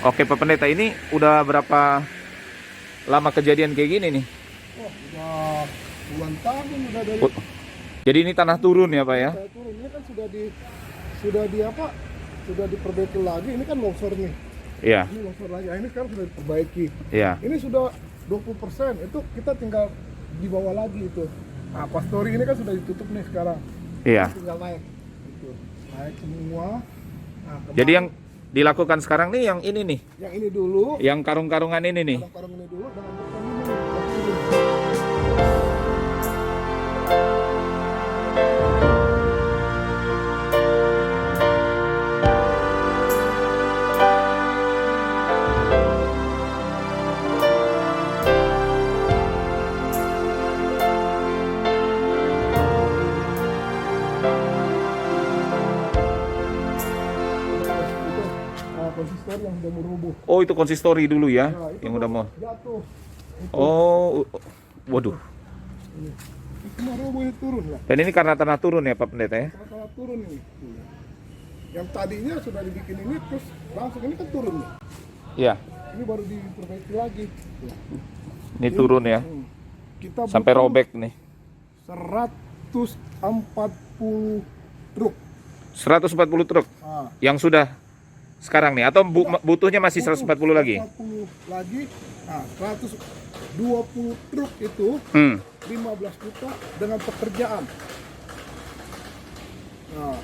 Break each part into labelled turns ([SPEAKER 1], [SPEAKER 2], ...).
[SPEAKER 1] Oke Pak Pendeta, ini udah berapa lama kejadian kayak gini nih?
[SPEAKER 2] Oh, udah puluhan tahun udah dari
[SPEAKER 1] Oh, jadi ini tanah turun ya Pak ya?
[SPEAKER 2] saya turun. Ini kan sudah di apa? Sudah diperbaiki lagi. Ini kan longsor nih.
[SPEAKER 1] Iya,
[SPEAKER 2] Ini longsor lagi. Ini sekarang sudah diperbaiki.
[SPEAKER 1] iya.
[SPEAKER 2] Ini sudah 20%. Itu kita tinggal di bawah lagi itu. Nah, pastori ini kan sudah ditutup nih sekarang.
[SPEAKER 1] Iya.
[SPEAKER 2] Tinggal naik. Itu. Naik semua. Nah,
[SPEAKER 1] Jadi yang dilakukan sekarang nih yang ini nih,
[SPEAKER 2] yang ini dulu,
[SPEAKER 1] yang karung-karungan ini nih.
[SPEAKER 2] karung ini dulu dengan beton ini. Konsistor yang udah mau rubuh.
[SPEAKER 1] Oh itu konsistori dulu ya,
[SPEAKER 2] Nah, itu
[SPEAKER 1] yang udah mau.
[SPEAKER 2] jatuh. Itu.
[SPEAKER 1] Oh, waduh.
[SPEAKER 2] Ini. Itu mau rubuh itu turun lah.
[SPEAKER 1] Dan ini karena tanah turun ya Pak Pendeta ya?
[SPEAKER 2] Salah turun ini. Yang tadinya sudah dibikin ini terus langsung ini kan turun nih.
[SPEAKER 1] Iya.
[SPEAKER 2] Ini baru diperbaiki lagi.
[SPEAKER 1] Ini turun ya,
[SPEAKER 2] Kita
[SPEAKER 1] sampai
[SPEAKER 2] butuh
[SPEAKER 1] robek nih.
[SPEAKER 2] 140 truk.
[SPEAKER 1] 140 truk
[SPEAKER 2] Ah,
[SPEAKER 1] yang sudah sekarang nih, atau butuhnya masih 140 lagi?
[SPEAKER 2] 140 lagi. Nah, 120 truk itu 15 juta dengan pekerjaan. Nah,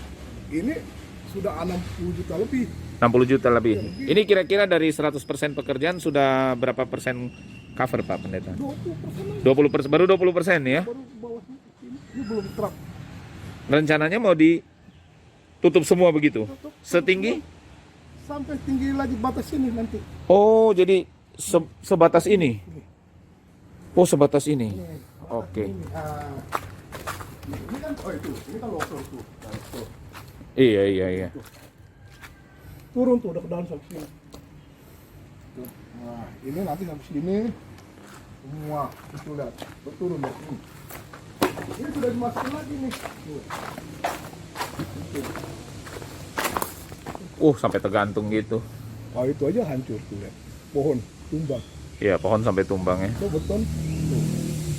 [SPEAKER 2] ini sudah 60 juta lebih.
[SPEAKER 1] 60 juta lebih. Ini kira-kira dari 100% pekerjaan sudah berapa persen cover Pak Pendeta?
[SPEAKER 2] 20%
[SPEAKER 1] 20%, baru 20% ya?
[SPEAKER 2] baru bawah ini belum truk.
[SPEAKER 1] Rencananya mau ditutup semua begitu? Setinggi?
[SPEAKER 2] Sampai tinggi lagi batas ini nanti.
[SPEAKER 1] Oh, jadi sebatas ini? Oh, sebatas ini?
[SPEAKER 2] Ini,
[SPEAKER 1] Oke.
[SPEAKER 2] ini, ini kan, oh ini kan longsor tuh. Nah, itu.
[SPEAKER 1] Iya, iya, iya.
[SPEAKER 2] Turun tuh udah ke dalam sampai sini. Tuh. Nah, ini nanti sampai sini semua itu lihat berturun ya. Ini sudah dimasukin lagi nih. Tuh.
[SPEAKER 1] Sampai tergantung gitu.
[SPEAKER 2] Oh itu aja hancur tuh lihat. Pohon tumbang.
[SPEAKER 1] Iya, pohon sampai tumbang ya.
[SPEAKER 2] Itu beton. Tuh.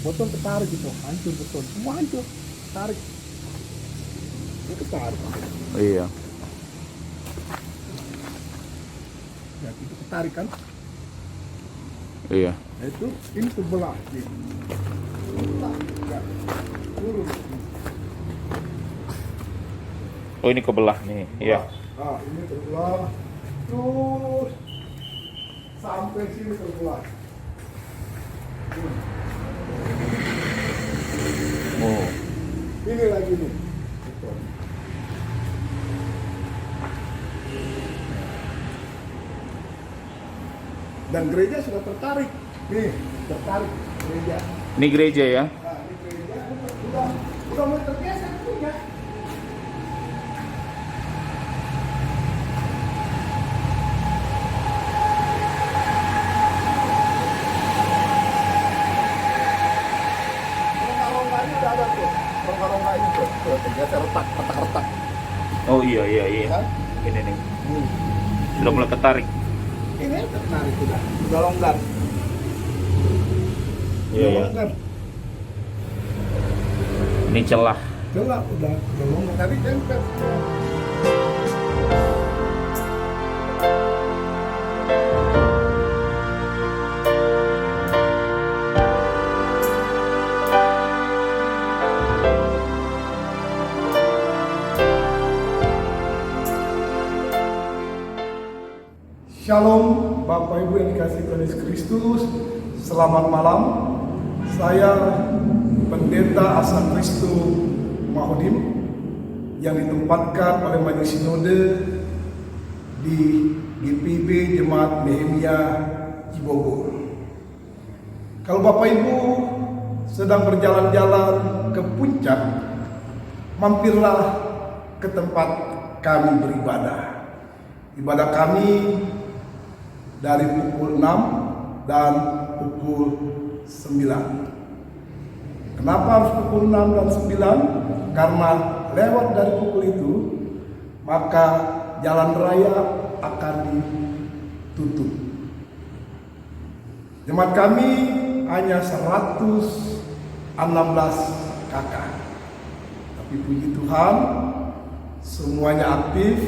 [SPEAKER 2] Beton ketarik itu, hancur beton. Semua hancur. Tarik. Itu ketarik.
[SPEAKER 1] Iya.
[SPEAKER 2] Ya, itu ketarik kan.
[SPEAKER 1] Iya.
[SPEAKER 2] Nah, itu ini terbelah. Nih. Ya, turun.
[SPEAKER 1] Oh, ini kebelah nih. Iya.
[SPEAKER 2] Nah, ini terbelah. Terus sampai sini terbelah.
[SPEAKER 1] Oh.
[SPEAKER 2] Ini lagi nih. Beton. Dan gereja sudah tertarik. Nih, tertarik gereja.
[SPEAKER 1] Ini gereja ya?
[SPEAKER 2] Nah, ini gereja udah mulai tergeser juga. Rongga-rongganya udah ada tuh. Rongga-rongga ini tuh tergeser retak.
[SPEAKER 1] Oh iya, iya, iya.
[SPEAKER 2] Kan?
[SPEAKER 1] Ini nih. Sudah mulai ketarik.
[SPEAKER 2] Ini tertarik udah longgar.
[SPEAKER 1] Iya, iya.
[SPEAKER 2] Longgar.
[SPEAKER 1] Ini celah.
[SPEAKER 2] Gelap udah longgar. Tadi tempel. Shalom Bapak Ibu yang dikasihi Tuhan Yesus Kristus. Selamat malam. Saya Pendeta Asa Kristo Mahodim yang ditempatkan oleh Majelis Sinode di GPIB Jemaat Nehemia Cibogor. Kalau Bapak Ibu sedang berjalan-jalan ke puncak, mampirlah ke tempat kami beribadah. Ibadah kami dari pukul 6 dan pukul 9. Kenapa harus pukul 6 dan 9? Karena lewat dari pukul itu, maka jalan raya akan tutup. Jemaat kami hanya 116 kakak. Tapi puji Tuhan, semuanya aktif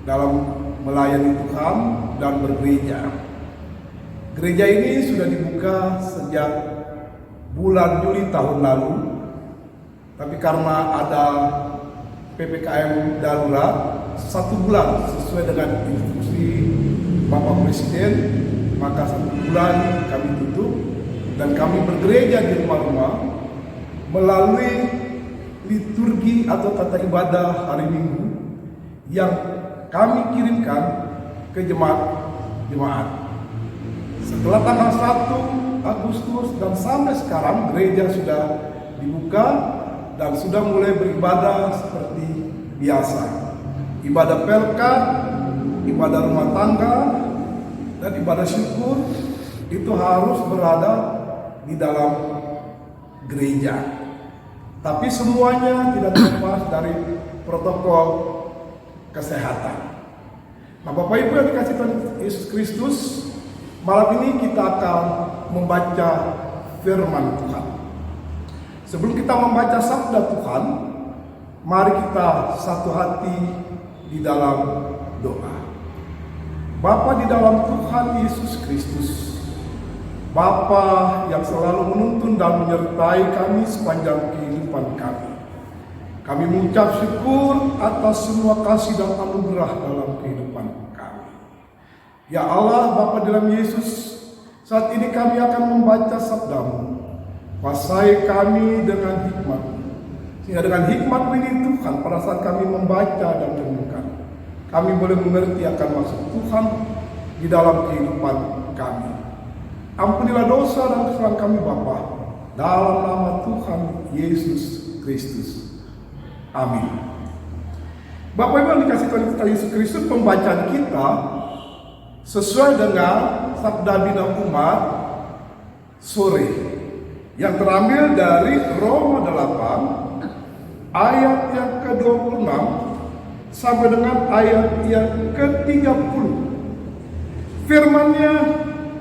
[SPEAKER 2] dalam melayani Tuhan dan bergereja. Gereja ini sudah dibuka sejak bulan Juli tahun lalu. Tapi karena ada PPKM darurat 1 bulan sesuai dengan instruksi Bapak Presiden, maka 1 bulan kami tutup dan kami bergereja di rumah-rumah melalui liturgi atau tata ibadah hari Minggu yang kami kirimkan ke jemaat. Setelah tanggal 1 Agustus dan sampai sekarang gereja sudah dibuka dan sudah mulai beribadah seperti biasa. Ibadah pelkat, ibadah rumah tangga, dan ibadah syukur itu harus berada di dalam gereja. Tapi semuanya tidak terlepas dari protokol kesehatan. Nah, Bapak Ibu yang dikasih Tuhan Yesus Kristus, malam ini kita akan membaca firman Tuhan. Sebelum kita membaca sabda Tuhan, mari kita satu hati di dalam doa. Bapa di dalam Tuhan Yesus Kristus, Bapa yang selalu menuntun dan menyertai kami sepanjang kehidupan kami. Kami mengucap syukur atas semua kasih dan anugerah dalam kehidupan kami. Ya Allah, Bapa dalam Yesus, saat ini kami akan membaca sabda-Mu. Kuasai kami dengan hikmat, sehingga dengan hikmat ini Tuhan, pada saat kami membaca dan merenungkan, kami boleh mengerti akan maksud Tuhan di dalam kehidupan kami. Ampunilah dosa dan kesalahan kami Bapa, dalam nama Tuhan Yesus Kristus. Amin. Bapak Ibu yang dikasih Tuhan Yesus Kristus, pembacaan kita sesuai dengan sabda bina umat sore yang terambil dari Roma 8 ayat yang ke-26 sampai dengan ayat yang ke-30. Firman-Nya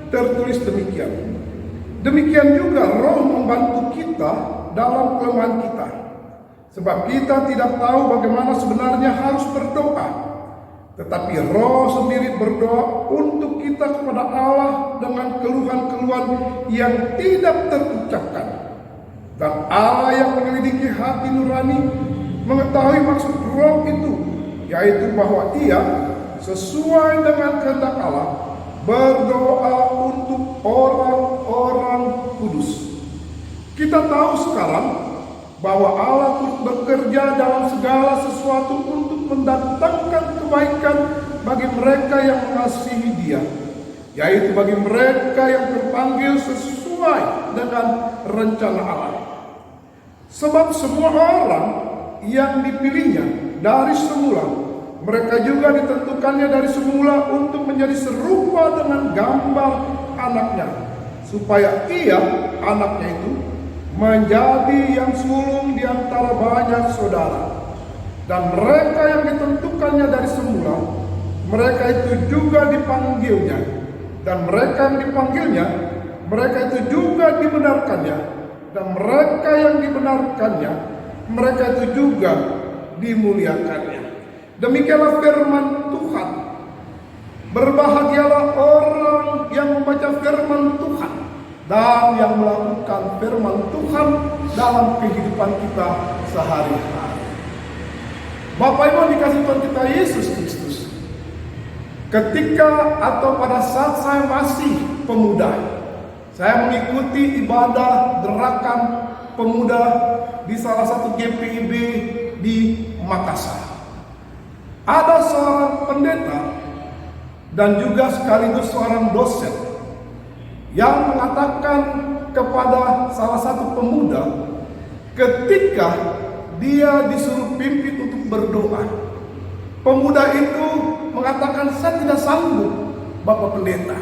[SPEAKER 2] tertulis demikian. Demikian juga Roh membantu kita dalam kelemahan kita. Sebab kita tidak tahu bagaimana sebenarnya harus berdoa. Tetapi Roh sendiri berdoa untuk kita kepada Allah dengan keluhan-keluhan yang tidak terucapkan. Dan Allah yang menyelidiki hati nurani mengetahui maksud Roh itu, yaitu bahwa Ia sesuai dengan kehendak Allah berdoa untuk orang-orang kudus. Kita tahu sekarang bahwa Allah turut bekerja dalam segala sesuatu untuk mendatangkan kebaikan bagi mereka yang mengasihi Dia, yaitu bagi mereka yang terpanggil sesuai dengan rencana Allah. Sebab semua orang yang dipilihnya dari semula, mereka juga ditentukannya dari semula untuk menjadi serupa dengan gambar anaknya, supaya Ia, anaknya itu, menjadi yang sulung di antara banyak saudara. Dan mereka yang ditentukannya dari semula, mereka itu juga dipanggilnya. Dan mereka yang dipanggilnya, mereka itu juga dibenarkannya. Dan mereka yang dibenarkannya, mereka itu juga dimuliakannya. Demikianlah firman Tuhan. Berbahagialah orang yang membaca firman Tuhan dan yang melakukan firman Tuhan dalam kehidupan kita sehari-hari. Bapak Ibu dikasih Tuhan kita Yesus Kristus, ketika atau pada saat saya masih pemuda, saya mengikuti ibadah gerakan pemuda di salah satu GPIB di Makassar. Ada seorang pendeta dan juga sekaligus seorang dosen yang mengatakan kepada salah satu pemuda ketika dia disuruh pimpin untuk berdoa. Pemuda itu mengatakan, "Saya tidak sanggup, Bapak Pendeta."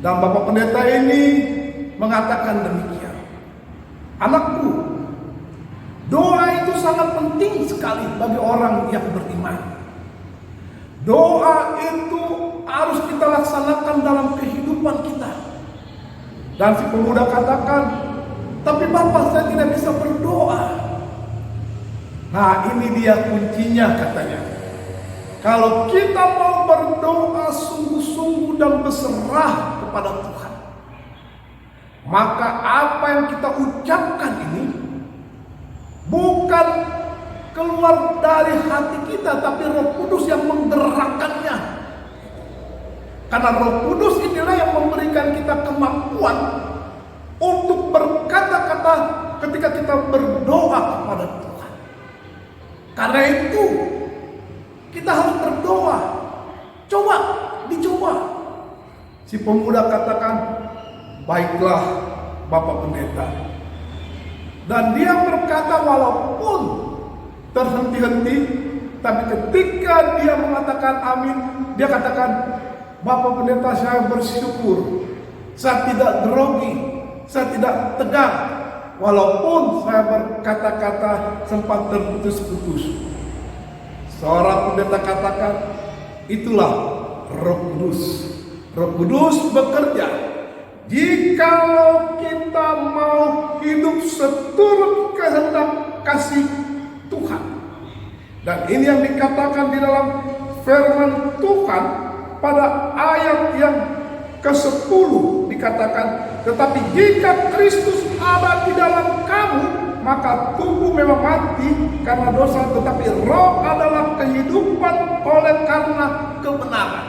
[SPEAKER 2] Dan Bapak Pendeta ini mengatakan demikian, "Anakku, doa itu sangat penting sekali bagi orang yang beriman. Doa itu harus kita laksanakan dalam kehidupan kita. Dan si pemuda katakan, tapi Bapak, saya tidak bisa berdoa. Nah, ini dia kuncinya katanya. Kalau kita mau berdoa sungguh-sungguh dan berserah kepada Tuhan, maka apa yang kita ucapkan ini bukan keluar dari hati kita, tapi Roh Kudus yang menggerakkannya. Karena Roh Kudus inilah yang memberikan kita kemampuan untuk berkata-kata ketika kita berdoa kepada Tuhan. Karena itu kita harus berdoa. Dicoba. Si pemuda katakan, baiklah Bapak Pendeta. Dan dia berkata walaupun terhenti-henti, tapi ketika dia mengatakan amin, dia katakan, Bapak Pendeta, saya bersyukur. Saya tidak grogi, saya tidak tegang. Walaupun saya berkata-kata sempat terputus-putus. Seorang pendeta katakan, itulah Roh Kudus. Roh Kudus bekerja. Jikalau kita mau hidup seturut kehendak kasih Tuhan. Dan ini yang dikatakan di dalam firman Tuhan pada ayat yang ke-10 dikatakan, tetapi jika Kristus ada di dalam kamu, maka tubuh memang mati karena dosa, tetapi roh adalah kehidupan oleh karena kebenaran.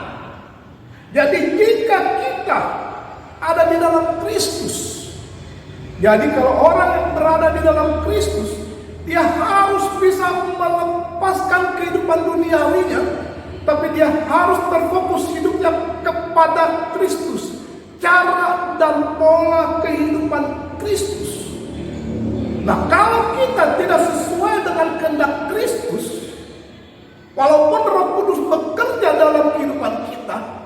[SPEAKER 2] Jadi jika kita ada di dalam Kristus, jadi kalau orang yang berada di dalam Kristus, dia harus bisa melepaskan kehidupan duniawinya, tapi dia harus terfokus hidupnya kepada Kristus, cara dan pola kehidupan Kristus. Nah, kalau kita tidak sesuai dengan kehendak Kristus, walaupun Roh Kudus bekerja dalam kehidupan kita,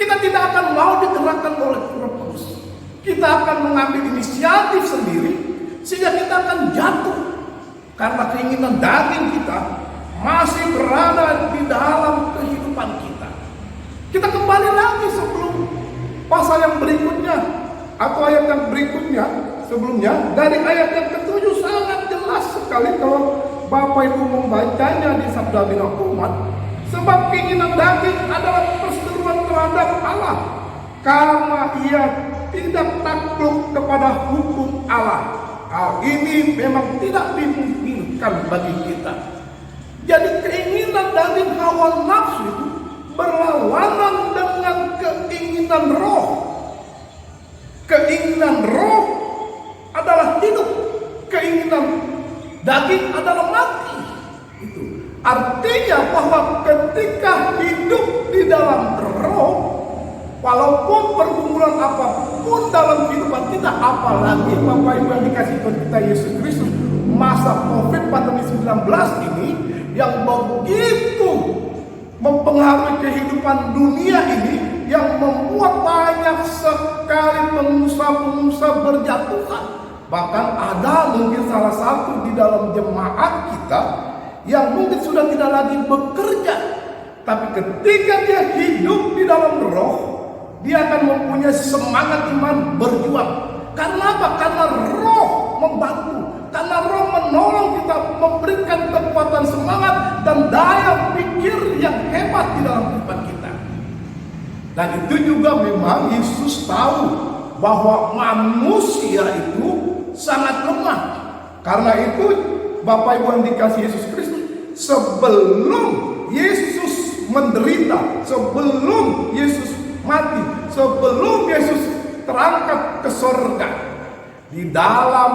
[SPEAKER 2] kita tidak akan mau digerakkan oleh Roh Kudus. Kita akan mengambil inisiatif sendiri, sehingga kita akan jatuh karena keinginan daging kita masih berada di dalam kehidupan kita. Kita kembali lagi sebelum pasal yang berikutnya atau ayat yang berikutnya sebelumnya, dari ayat yang ke-7 sangat jelas sekali kalau Bapak Ibu membacanya di Sabda Bina Umat. Sebab keinginan daging adalah perseteruan terhadap Allah, karena ia tidak takluk kepada hukum Allah. Hal ini memang tidak dimungkinkan bagi kita. Jadi keinginan daging, hawa nafsu itu berlawanan dengan keinginan roh. Keinginan roh adalah hidup, keinginan daging adalah mati. Itu artinya bahwa ketika hidup di dalam roh, walaupun pergumulan apapun dalam kehidupan kita, apalagi Bapak Ibu yang dikasih Tuhan kita Yesus Kristus, masa COVID pandemi 19 ini yang begitu mempengaruhi kehidupan dunia ini, yang membuat banyak sekali pengusaha-pengusaha berjatuhan. Bahkan ada mungkin salah satu di dalam jemaat kita yang mungkin sudah tidak lagi bekerja, tapi ketika dia hidup di dalam roh, dia akan mempunyai semangat iman berjuang. Karena apa? Karena roh membantu, karena roh menolong kita, memberikan kekuatan semangat dan daya pikir yang hebat di dalam kehidupan kita. Dan itu juga memang Yesus tahu bahwa manusia itu sangat lemah. Karena itu Bapak Ibu yang dikasih Yesus Kristus, sebelum Yesus menderita, sebelum Yesus mati, sebelum Yesus terangkat ke surga, di dalam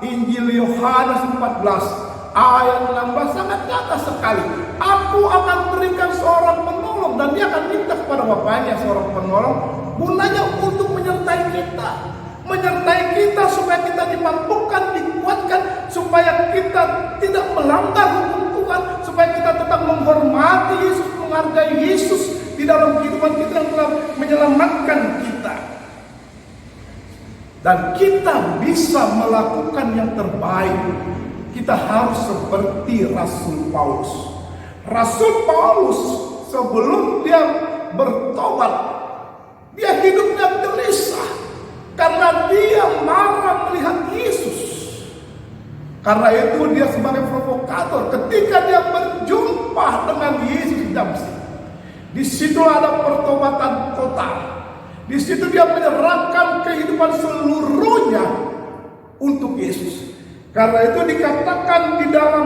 [SPEAKER 2] Injil Yohanes 14 ayat 16 sangat nyata sekali. Aku akan berikan seorang penolong, dan dia akan minta kepada Bapaknya seorang penolong, gunanya untuk menyertai kita supaya kita dimampukan, dikuatkan, supaya kita tidak melanggar hukum Tuhan, supaya kita tetap menghormati Yesus, menghargai Yesus di dalam kehidupan kita yang telah menyelamatkan kita. Dan kita bisa melakukan yang terbaik. Kita harus seperti Rasul Paulus. Rasul Paulus sebelum dia bertobat, dia hidupnya gelisah karena dia marah melihat Yesus. Karena itu dia sebagai provokator, ketika dia berjumpa dengan Yesus di Damsyik, di situ ada pertobatan total. Di situ dia menyerahkan kehidupan seluruhnya untuk Yesus. Karena itu dikatakan di dalam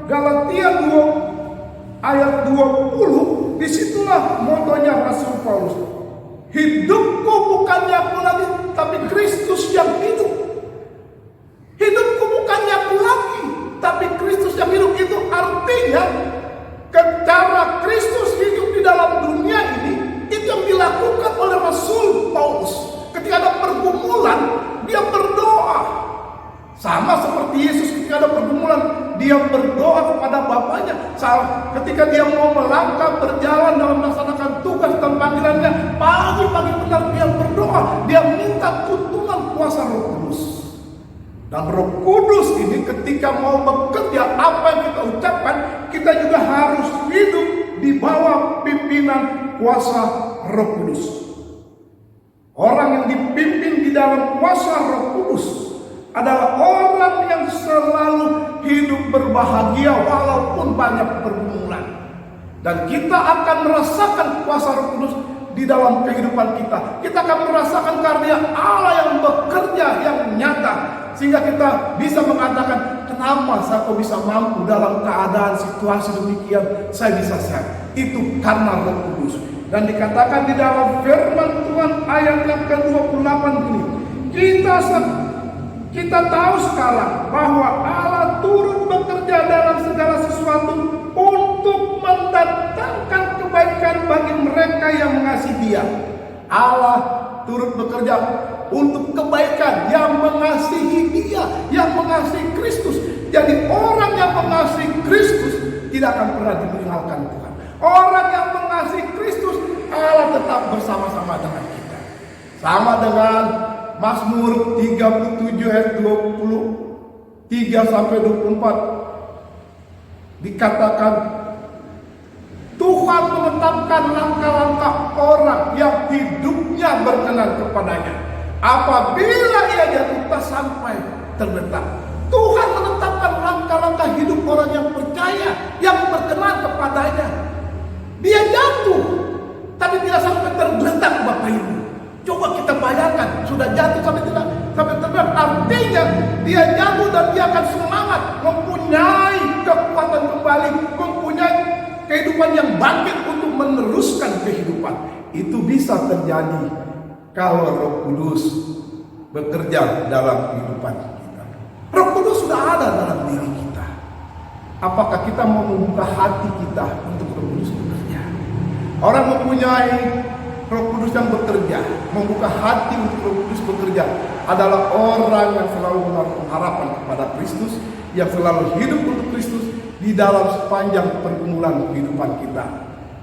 [SPEAKER 2] Galatia 2 ayat 20, disitulah motonya Rasul Paulus. Hidupku bukannya aku lagi, tapi Kristus yang hidup. Hidupku bukannya aku lagi, tapi Kristus yang hidup. Itu artinya cara Kristus hidup di dalam dunia ini, itu yang dilakukan oleh Rasul Paulus. Ketika ada pergumulan, dia berdoa. Sama seperti Yesus ketika ada pergumulan, dia berdoa kepada Bapaknya. Ketika dia mau melangkah berjalan dalam melaksanakan tugas dan panggilannya, pagi-pagi benar dia berdoa. Dia minta tuntunan kuasa Roh Kudus. Dan Roh Kudus ini ketika mau bekerja, apa yang kita ucapkan, kita juga harus hidup di bawah pimpinan kuasa Roh Kudus. Orang yang dipimpin di dalam kuasa Roh Kudus adalah orang yang selalu hidup berbahagia walaupun banyak pergumulan. Dan kita akan merasakan kuasa Roh Kudus di dalam kehidupan kita. Kita akan merasakan karya Allah yang bekerja, yang nyata, sehingga kita bisa mengatakan, kenapa saya kok bisa mampu dalam keadaan situasi demikian, saya bisa sehat. Itu karena Roh Kudus. Dan dikatakan di dalam firman Tuhan ayat yang ke-28 ini, kita tahu sekarang bahwa Allah turut bekerja dalam segala sesuatu untuk mendatangkan kebaikan bagi mereka yang mengasihi Dia. Allah turut bekerja untuk kebaikan yang mengasihi Dia, yang mengasihi Kristus. Jadi orang yang mengasihi Kristus tidak akan pernah ditinggalkan Tuhan. Orang yang mengasihi Kristus, Allah tetap bersama-sama dengan kita. Sama dengan Mazmur 37 ayat 23 sampai 24. Dikatakan, Tuhan menetapkan langkah-langkah orang yang hidupnya berkenan kepadanya. Apabila ia jatuh tak sampai terletak. Tuhan menetapkan langkah-langkah hidup orang yang percaya, yang berkenan kepadanya. Dia jatuh, tapi tidak sampai tergeletak, Bapak Ibu. Coba kita bayangkan, sudah jatuh sampai tergeletak. Artinya dia jatuh dan dia akan semangat, mempunyai kekuatan kembali, mempunyai kehidupan yang bangkit untuk meneruskan kehidupan. Itu bisa terjadi kalau Roh Kudus bekerja dalam kehidupan kita. Roh Kudus sudah ada dalam diri kita. Apakah kita mau membuka hati kita untuk Roh Kudus bekerja? Orang mempunyai Roh Kudus yang bekerja, membuka hati untuk Roh Kudus bekerja, adalah orang yang selalu menaruh pengharapan kepada Kristus, yang selalu hidup untuk Kristus di dalam sepanjang pergumulan kehidupan kita.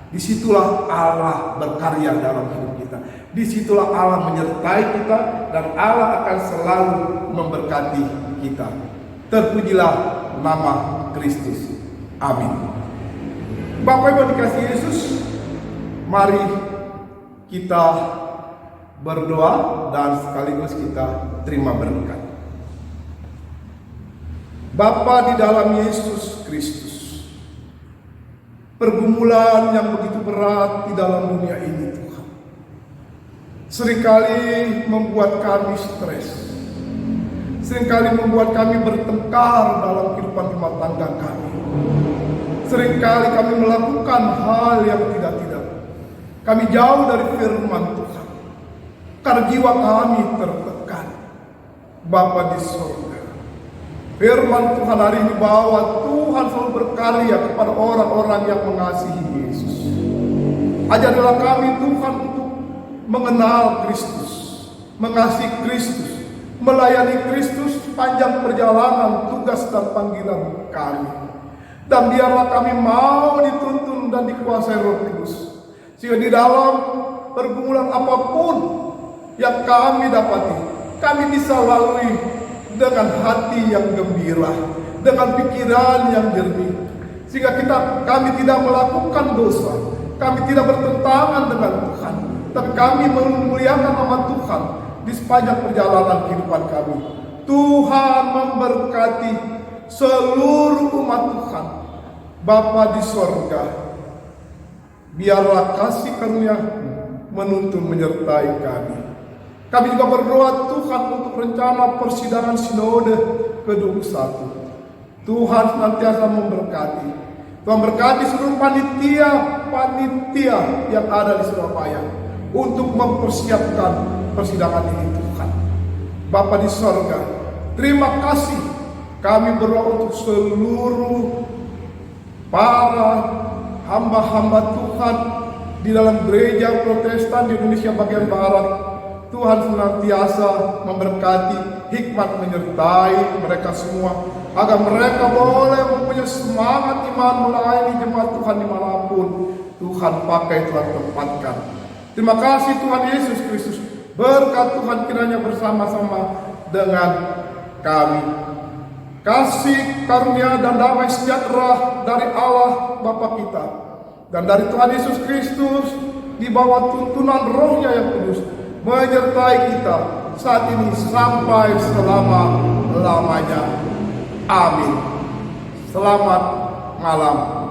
[SPEAKER 2] Disitulah Allah berkarya dalam hidup kita. Disitulah Allah menyertai kita, dan Allah akan selalu memberkati kita. Terpujilah nama Kristus. Amin. Bapak Ibu dikasih Yesus, mari kita berdoa dan sekaligus kita terima berkat. Bapa di dalam Yesus Kristus, pergumulan yang begitu berat di dalam dunia ini Tuhan, seringkali membuat kami stres, seringkali membuat kami bertengkar dalam kehidupan rumah tangga kami, seringkali kami melakukan hal yang tidak-tidak. Kami jauh dari firman Tuhan, karena jiwa kami tertekan. Bapa di surga, firman Tuhan hari ini bahwa Tuhan selalu berkarya kepada orang-orang yang mengasihi Yesus. Ajarilah kami Tuhan untuk mengenal Kristus, mengasihi Kristus, melayani Kristus sepanjang perjalanan tugas dan panggilan kami. Dan biarlah kami mau dituntun dan dikuasai Roh Kudus, sehingga di dalam pergumulan apapun yang kami dapati, kami bisa lalui dengan hati yang gembira, dengan pikiran yang jernih, sehingga kami tidak melakukan dosa, Kami tidak bertentangan dengan Tuhan, tapi kami memuliakan nama Tuhan di sepanjang perjalanan kehidupan kami. Tuhan memberkati seluruh umat Tuhan. Bapa di sorga, biarlah kasih karunia menuntun menyertai kami. Kami juga berdoa Tuhan untuk rencana persidangan sinode ke-21. Tuhan senantiasa memberkati. Tuhan berkati seluruh panitia yang ada di Surabaya untuk mempersiapkan persidangan ini Tuhan. Bapa di sorga, terima kasih. Kami berdoa untuk seluruh para hamba-hamba Tuhan di dalam gereja Protestan di Indonesia bagian Barat. Tuhan senantiasa memberkati, hikmat menyertai mereka semua, agar mereka boleh mempunyai semangat iman melayani jemaat Tuhan dimanapun Tuhan pakai, Tuhan tempatkan. Terima kasih Tuhan Yesus Kristus. Berkat Tuhan kiranya bersama-sama dengan kami. Kasih karunia dan damai sejahtera dari Allah Bapa kita dan dari Tuhan Yesus Kristus di bawah tuntunan Roh-Nya yang kudus menyertai kita saat ini sampai selama-lamanya. Amin. Selamat malam.